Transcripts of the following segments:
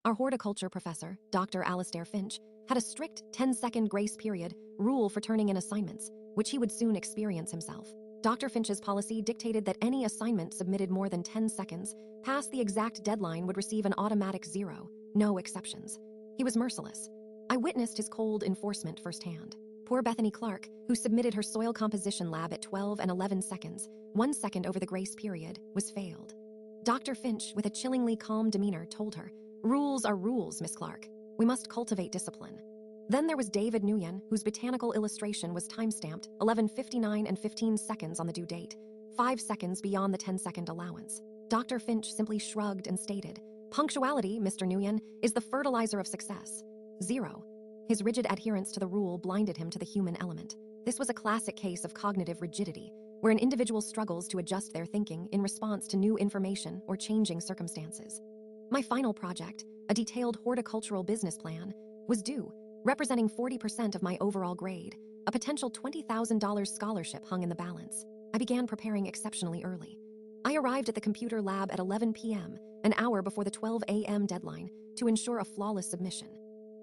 Our horticulture professor, Dr. Alastair Finch, had a strict 10-second grace period rule for turning in assignments, which he would soon experience himself. Dr. Finch's policy dictated that any assignment submitted more than 10 seconds past the exact deadline would receive an automatic 0, no exceptions. He was merciless. I witnessed his cold enforcement firsthand. Poor Bethany Clark, who submitted her soil composition lab at 12 and 11 seconds, 1 second over the grace period, was failed. Dr. Finch, with a chillingly calm demeanor, told her, "Rules are rules, Miss Clark. We must cultivate discipline." Then there was David Nguyen, whose botanical illustration was time-stamped 11:59 and 15 seconds on the due date, 5 seconds beyond the 10-second allowance. Dr. Finch simply shrugged and stated, "Punctuality, Mr. Nguyen, is the fertilizer of success. 0. His rigid adherence to the rule blinded him to the human element. This was a classic case of cognitive rigidity, where an individual struggles to adjust their thinking in response to new information or changing circumstances. My final project, a detailed horticultural business plan, was due, representing 40% of my overall grade. A potential $20,000 scholarship hung in the balance. I began preparing exceptionally early. I arrived at the computer lab at 11 p.m., an hour before the 12 a.m. deadline, to ensure a flawless submission.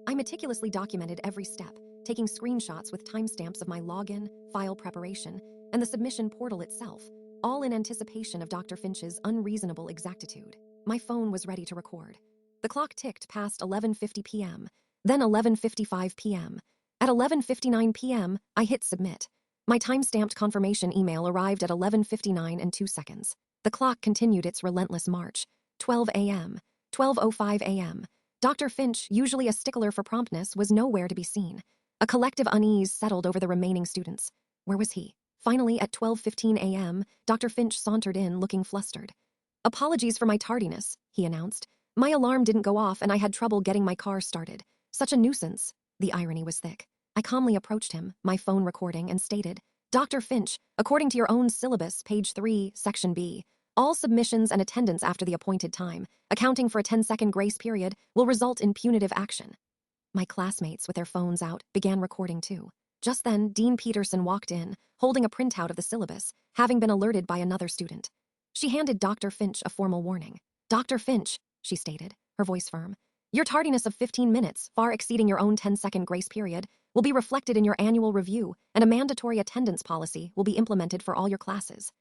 I meticulously documented every step, taking screenshots with timestamps of my login, file preparation, and the submission portal itself, all in anticipation of Dr. Finch's unreasonable exactitude. My phone was ready to record. The clock ticked past 11:50 p.m., then 11:55 p.m. At 11:59 p.m., I hit submit. My time-stamped confirmation email arrived at 11:59 and 2 seconds. The clock continued its relentless march. 12 a.m., 12:05 a.m. Dr. Finch, usually a stickler for promptness, was nowhere to be seen. A collective unease settled over the remaining students. Where was he? Finally, at 12:15 a.m., Dr. Finch sauntered in, looking flustered. "Apologies for my tardiness," he announced. "My alarm didn't go off and I had trouble getting my car started. Such a nuisance." The irony was thick. I calmly approached him, my phone recording, and stated, "Dr. Finch, according to your own syllabus, page 3, section B, all submissions and attendance after the appointed time, accounting for a 10-second grace period, will result in punitive action." My classmates, with their phones out, began recording too. Just then, Dean Peterson walked in, holding a printout of the syllabus, having been alerted by another student. She handed Dr. Finch a formal warning. "Dr. Finch," she stated, her voice firm, "your tardiness of 15 minutes, far exceeding your own 10-second grace period, will be reflected in your annual review, and a mandatory attendance policy will be implemented for all your classes."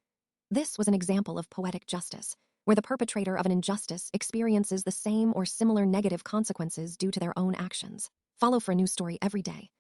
This was an example of poetic justice, where the perpetrator of an injustice experiences the same or similar negative consequences due to their own actions. Follow for a new story every day.